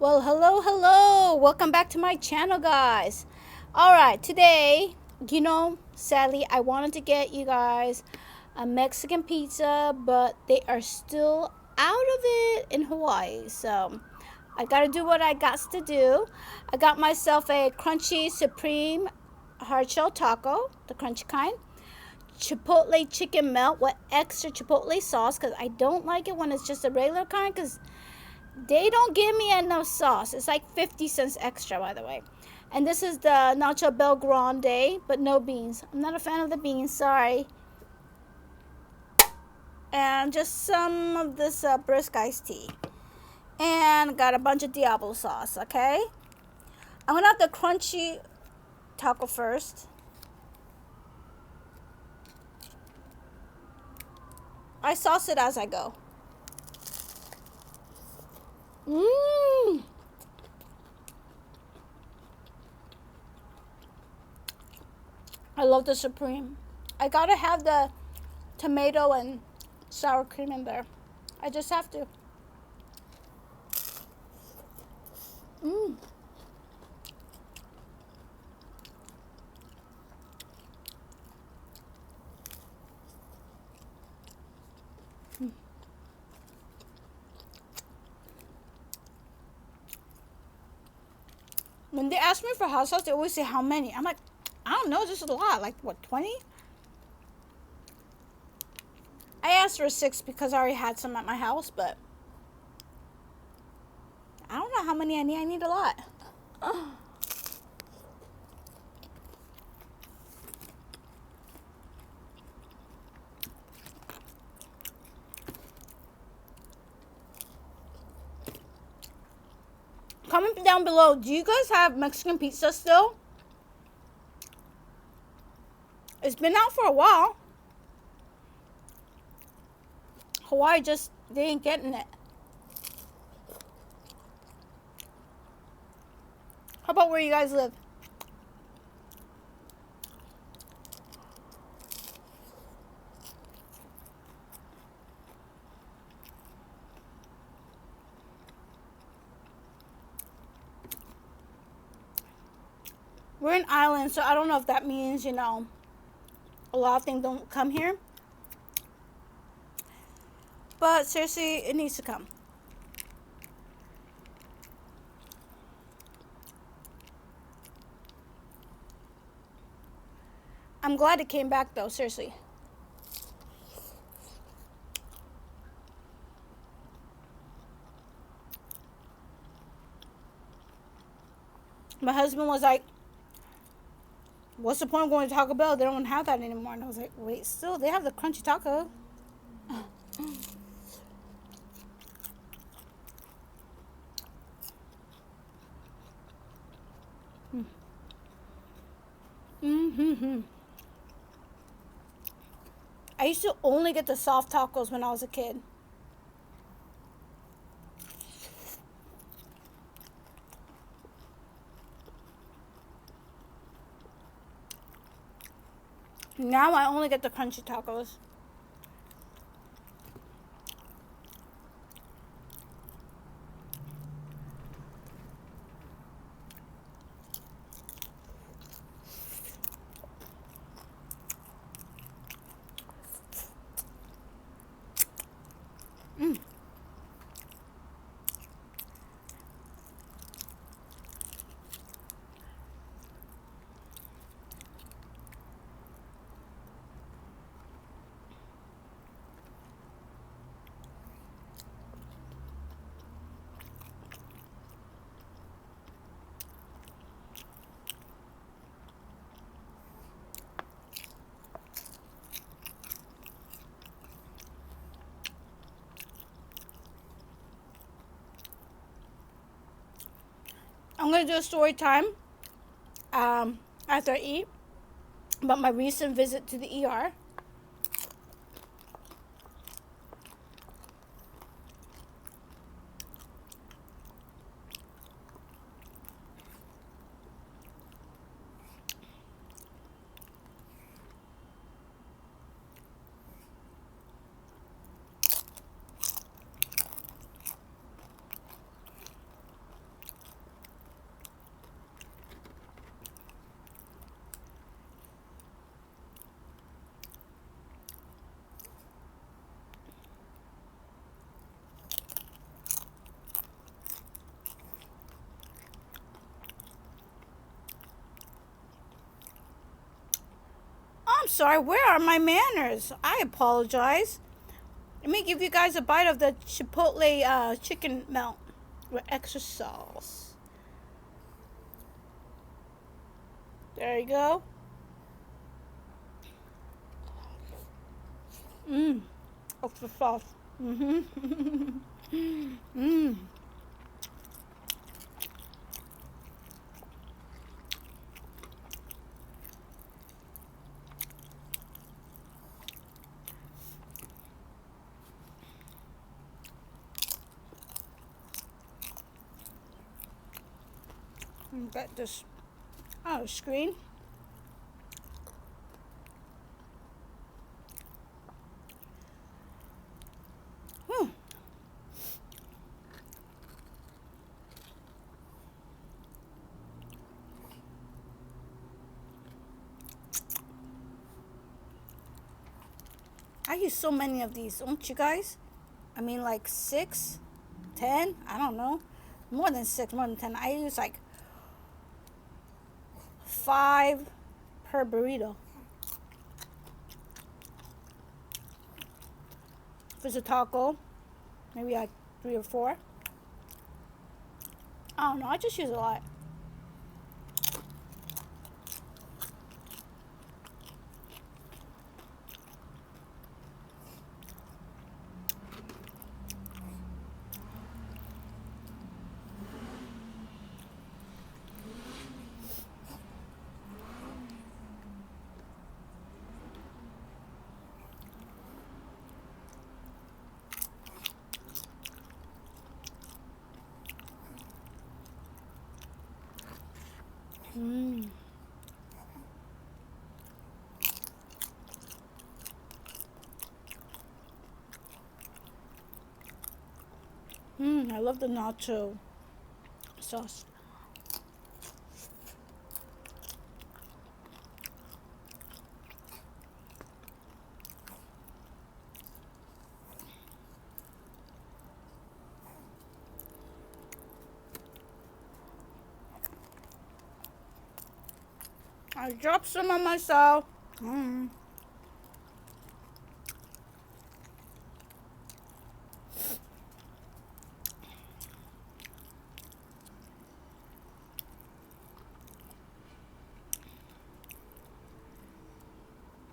Well, hello. Welcome back to my channel, guys. All right, today, sadly, I wanted to get you guys a Mexican pizza, but they are still out of it in Hawaii. So I got to do what I got to do. I got myself a crunchy supreme hard shell taco, the crunchy kind. Chipotle chicken melt with extra chipotle sauce because I don't like it when it's just a regular kind because they don't give me enough sauce. It's like 50 cents extra, by the way. And this is the Nacho Bel Grande, but no beans. I'm not a fan of the beans, sorry. And just some of this brisk iced tea. And got a bunch of Diablo sauce, okay? I'm gonna have the crunchy taco first. I sauce it as I go. Mmm. I love the Supreme. I gotta have the tomato and sour cream in there. I just have to. Mmm. When they ask me for hot sauce, they always say how many. I'm like, I don't know, this is a lot. Like, what, 20? I asked for 6 because I already had some at my house, but I don't know how many I need. I need a lot. Comment down below, do you guys have Mexican pizza still? It's been out for a while. Hawaii just, they ain't getting it. How about where you guys live? We're an island, so I don't know if that means, a lot of things don't come here. But seriously, it needs to come. I'm glad it came back though, seriously. My husband was like, what's the point of going to Taco Bell? They don't have that anymore. And I was like, wait, still, they have the crunchy taco. Mm-hmm. I used to only get the soft tacos when I was a kid. Now I only get the crunchy tacos. I'm going to do a story time after I eat about my recent visit to the ER. sorry. Where are my manners? I apologize. Let me give you guys a bite of the Chipotle chicken melt with extra sauce. There you go. Extra sauce. Get this out of screen. I use so many of these, don't you guys? I mean, like 6, 10, I don't know. More than 6, more than 10. I use like 5 per burrito. If it's a taco, maybe like 3 or 4. I don't know, I just use a lot. I love the nacho sauce. I dropped some on myself.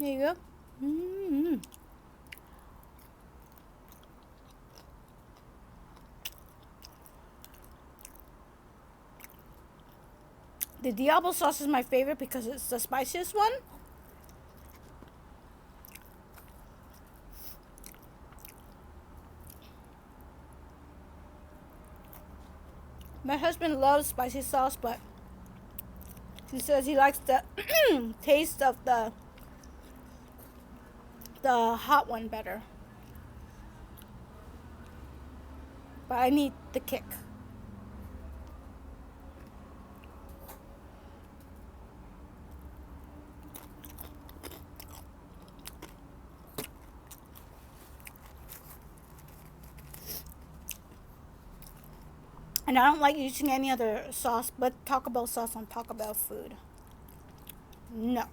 There you go. The Diablo sauce is my favorite because it's the spiciest one. My husband loves spicy sauce, but he says he likes the taste of the hot one better. But I need the kick. And I don't like using any other sauce but Taco Bell sauce on Taco Bell food. No.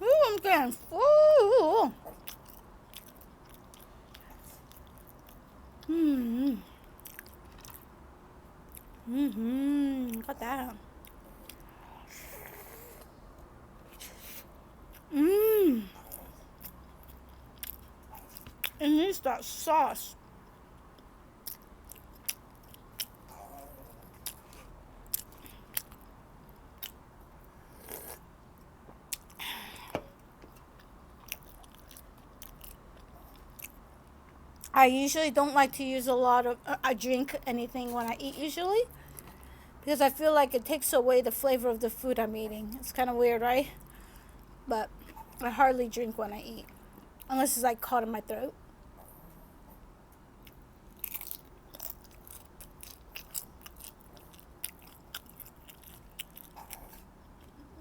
I'm getting full. Look at that. It needs that sauce. I usually don't like to use a lot of, I drink anything when I eat usually. because I feel like it takes away the flavor of the food I'm eating. It's kind of weird, right? But I hardly drink when I eat, unless it's like caught in my throat.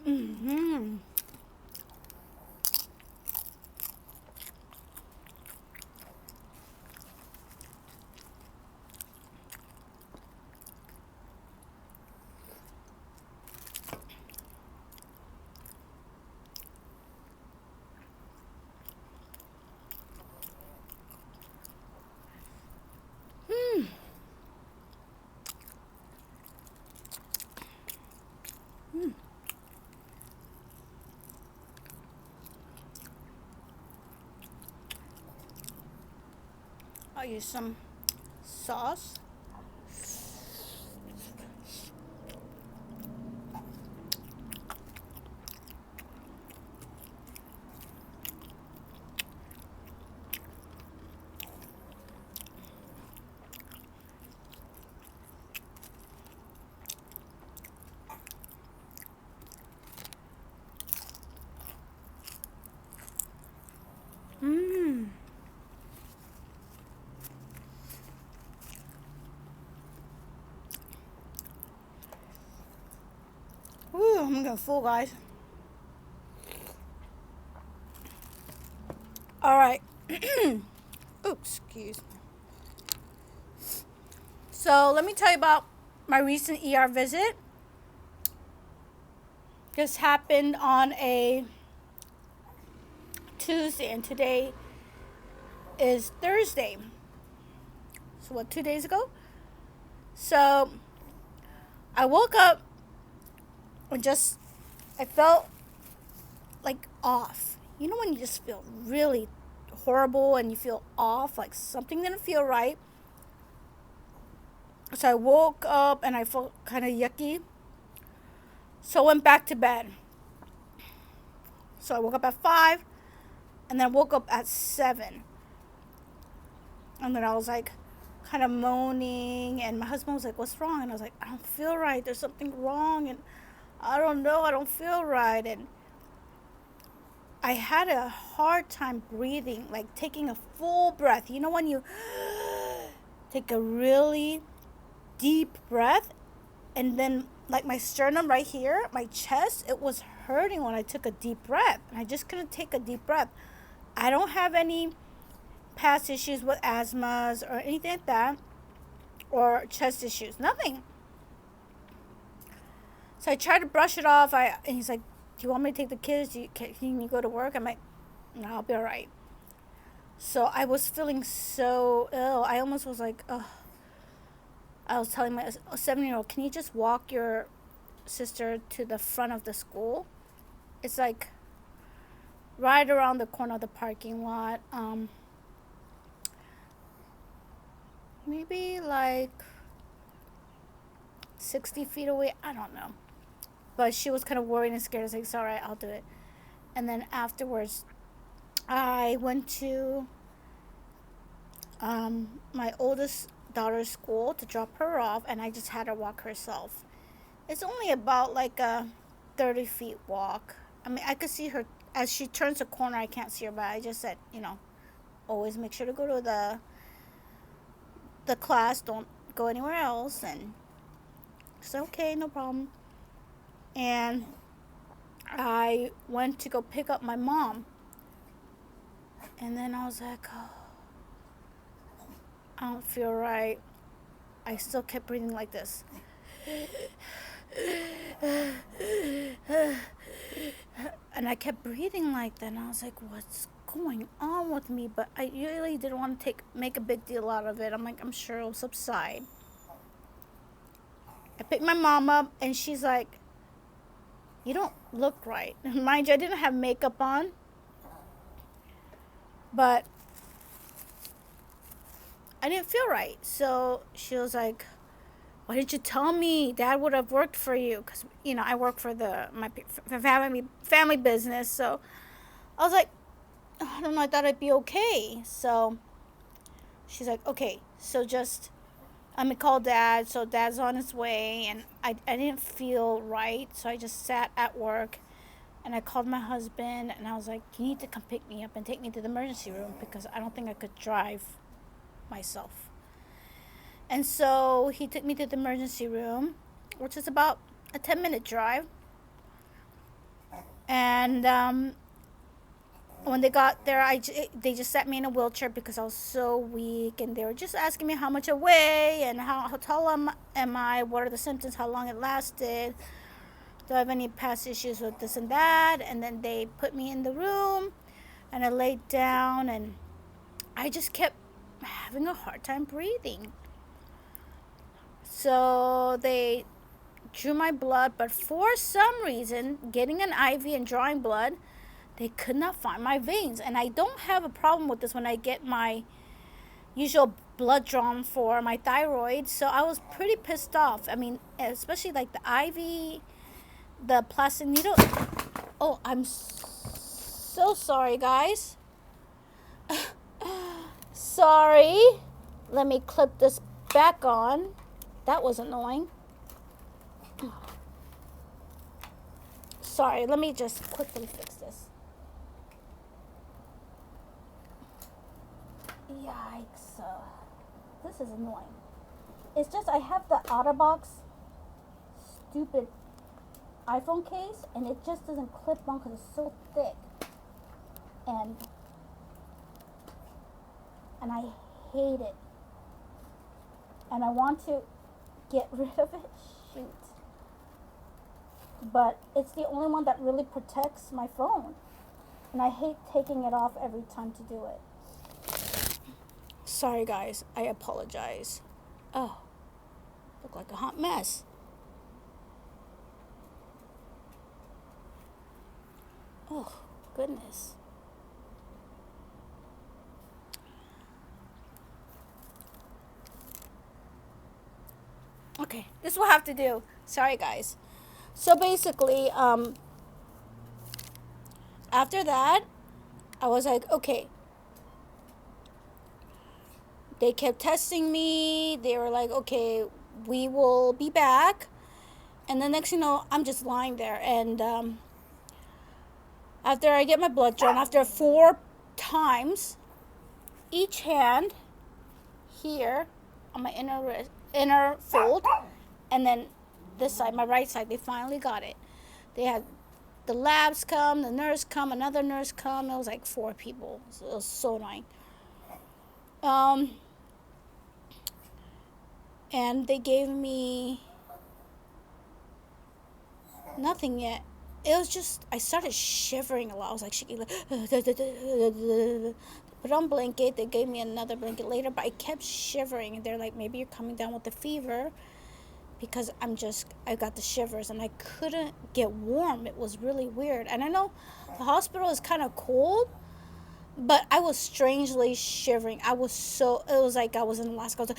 Mm-hmm. Mm. Mm. I'll use some sauce. Mmm. Ooh, I'm getting full, guys. All right. Oops, excuse me. So let me tell you about my recent ER visit. This happened on a Tuesday, and today is Thursday. So what, 2 days ago? So I woke up and I felt like off. You know when you just feel really horrible and you feel off, like something didn't feel right. So I woke up and I felt kind of yucky. So I went back to bed. So I woke up at 5 and then I woke up at 7. And then I was like kind of moaning, and my husband was like, "What's wrong?" And I was like, "I don't feel right. There's something wrong, and I don't know. I don't feel right." And I had a hard time breathing, like taking a full breath. You know when you take a really deep breath, and then like my sternum right here, my chest, it was hurting when I took a deep breath, and I just couldn't take a deep breath. I don't have any past issues with asthmas or anything like that, or chest issues, nothing. So I tried to brush it off. And he's like, "Do you want me to take the kids? Can you go to work?" I'm like, "No, I'll be all right." So I was feeling so ill. I almost was like, "Oh." I was telling my 7-year-old, "Can you just walk your sister to the front of the school? It's like right around the corner of the parking lot. Maybe like 60 feet away. I don't know." But she was kind of worried and scared. I was like, "It's all right, I'll do it." And then afterwards, I went to my oldest daughter's school to drop her off, and I just had her walk herself. It's only about like a 30 feet walk. I mean, I could see her as she turns the corner. I can't see her, but I just said, always make sure to go to the class. Don't go anywhere else. And she said, "Okay, no problem." And I went to go pick up my mom. And then I was like, "Oh, I don't feel right." I still kept breathing like this. And I kept breathing like that. And I was like, "What's going on with me?" But I really didn't want to make a big deal out of it. I'm like, "I'm sure it'll subside." I picked my mom up, and she's like, "You don't look right." Mind you, I didn't have makeup on. But I didn't feel right. So she was like, "Why didn't you tell me? Dad would have worked for you." Because, I work for my family business. So I was like, "I don't know. I thought I'd be okay." So she's like, "Okay, so just called dad. So dad's on his way, and I didn't feel right, so I just sat at work, and I called my husband, and I was like, you need to come pick me up and take me to the emergency room because I don't think I could drive myself. And so he took me to the emergency room, which is about a 10-minute drive. And when they got there, they just sat me in a wheelchair because I was so weak, and they were just asking me how much I weigh and how tall am I, what are the symptoms, how long it lasted, do I have any past issues with this and that. And then they put me in the room, and I laid down, and I just kept having a hard time breathing. So they drew my blood, but for some reason, getting an IV and drawing blood, they could not find my veins. And I don't have a problem with this when I get my usual blood drawn for my thyroid. So I was pretty pissed off. I mean, especially like the IV, the plastic needle. Oh, I'm so sorry, guys. Sorry. Let me clip this back on. That was annoying. Sorry, let me just quickly fix this. Yikes. This is annoying. It's just I have the OtterBox stupid iPhone case, and it just doesn't clip on because it's so thick. And I hate it. And I want to get rid of it. Shoot. But it's the only one that really protects my phone. And I hate taking it off every time to do it. Sorry, guys. I apologize. Oh, look like a hot mess. Oh, goodness. Okay, this will have to do. Sorry, guys. So basically, after that, I was like, okay. They kept testing me. They were like, okay, we will be back. And the next, I'm just lying there. And after I get my blood drawn, after 4 times, each hand here on my inner fold, and then this side, my right side, they finally got it. They had the labs come, the nurse come, another nurse come. It was like 4 people. So it was so annoying. And they gave me nothing yet. It was just, I started shivering a lot. I was like shaking, like, put on blanket. They gave me another blanket later, but I kept shivering. And they're like, maybe you're coming down with the fever, because I got the shivers, and I couldn't get warm. It was really weird. And I know the hospital is kind of cold, but I was strangely shivering. It was like I was in Alaska. I was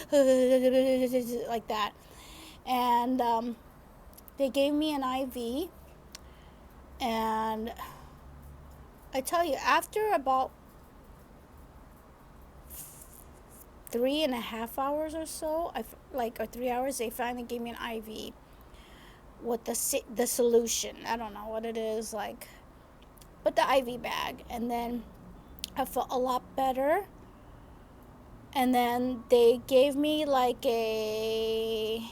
like that. And they gave me an IV. And I tell you, after about 3.5 hours or so, or 3 hours, they finally gave me an IV with the solution. I don't know what it is, but the IV bag. And then I felt a lot better. And then they gave me like a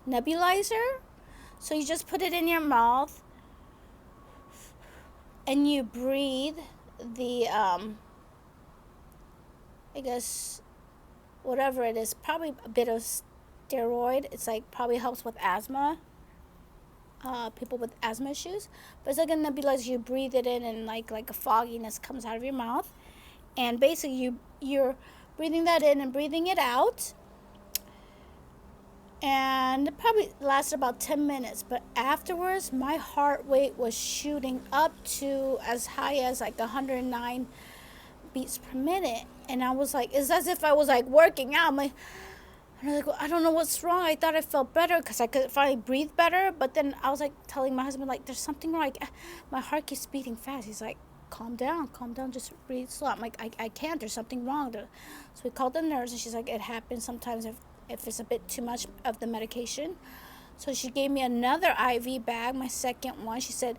nebulizer. So you just put it in your mouth, and you breathe the I guess whatever it is, probably a bit of steroid. It's like probably helps with asthma, people with asthma issues. But it's like a nebulizer. You breathe it in, and like a fogginess comes out of your mouth, and basically you're breathing that in and breathing it out. And it probably lasted about 10 minutes. But afterwards, my heart rate was shooting up to as high as like 109 beats per minute. And I was like, it's as if I was like working out. And I was like, I don't know what's wrong. I thought I felt better because I could finally breathe better. But then I was like telling my husband, like, there's something wrong. Like, my heart keeps beating fast. He's like, calm down, just breathe slow. I'm like, I can't. There's something wrong. So we called the nurse, and she's like, it happens sometimes if if it's a bit too much of the medication. So she gave me another IV bag, my second one. She said,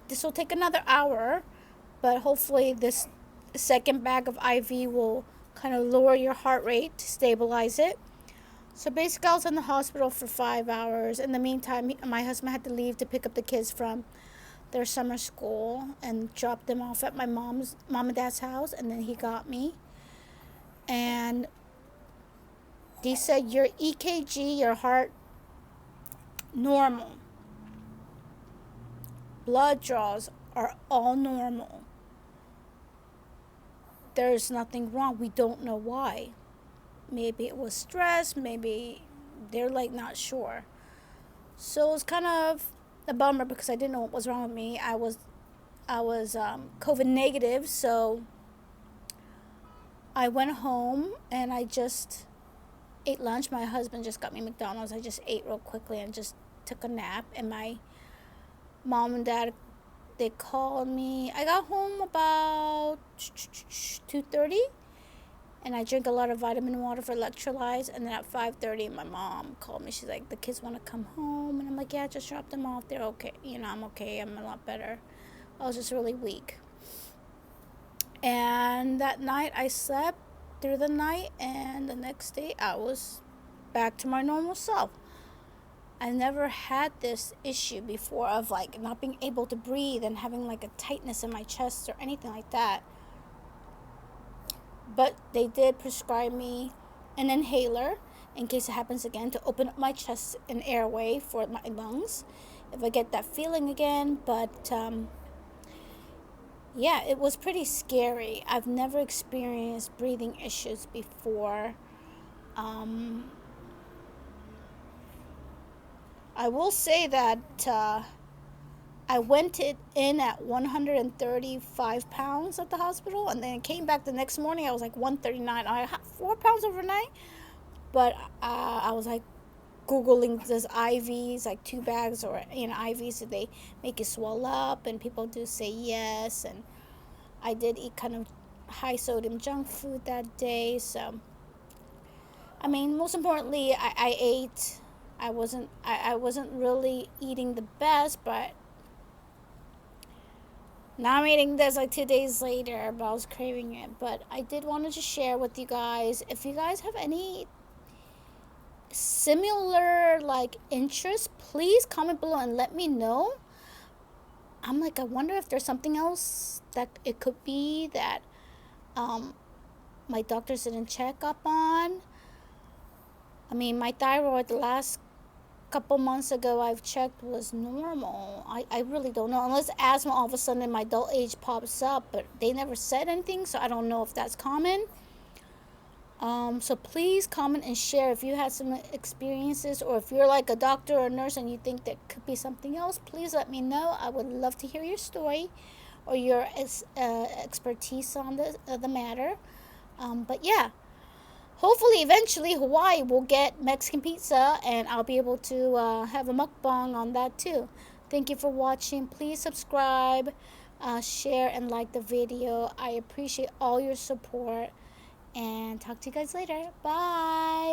this will take another hour, but hopefully this second bag of IV will kind of lower your heart rate to stabilize it. So basically I was in the hospital for 5 hours. In the meantime, my husband had to leave to pick up the kids from their summer school and drop them off at my mom and dad's house, and then he got me. And he said, your EKG, your heart, normal. Blood draws are all normal. There's nothing wrong. We don't know why. Maybe it was stress. Maybe they're like not sure. So it was kind of a bummer because I didn't know what was wrong with me. I was COVID negative, so I went home and I just ate lunch. My husband just got me McDonald's. I just ate real quickly and just took a nap. And my mom and dad, they called me. I got home about 2:30, and I drank a lot of vitamin water for electrolytes. And then at 5:30, my mom called me. She's like, the kids want to come home. And I'm like, yeah, just drop them off. They're okay. I'm okay. I'm a lot better. I was just really weak. And that night, I slept through the night. And the next day, I was back to my normal self. I never had this issue before of like not being able to breathe and having like a tightness in my chest or anything like that. But they did prescribe me an inhaler in case it happens again, to open up my chest and airway for my lungs if I get that feeling again. But yeah, it was pretty scary. I've never experienced breathing issues before. I will say that I went in at 135 pounds at the hospital, and then came back the next morning. I was like 139. I had 4 pounds overnight, but I was like Googling this IVs, like 2 bags or IVs, that they make you swell up, and people do say yes. And I did eat kind of high sodium junk food that day. So, I mean, most importantly, I ate. I wasn't really eating the best, but now I'm eating this like 2 days later, but I was craving it. But I did want to just share with you guys, if you guys have any similar like interests, please comment below and let me know. I'm like, I wonder if there's something else that it could be that my doctors didn't check up on. I mean, my thyroid the last couple months ago I've checked was normal. I really don't know, unless asthma all of a sudden in my adult age pops up, but they never said anything, so I don't know if that's common. So please comment and share if you had some experiences, or if you're like a doctor or a nurse and you think that could be something else. Please let me know. I would love to hear your story or your expertise on the matter. But yeah, hopefully, eventually, Hawaii will get Mexican pizza, and I'll be able to have a mukbang on that too. Thank you for watching. Please subscribe, share, and like the video. I appreciate all your support, and talk to you guys later. Bye.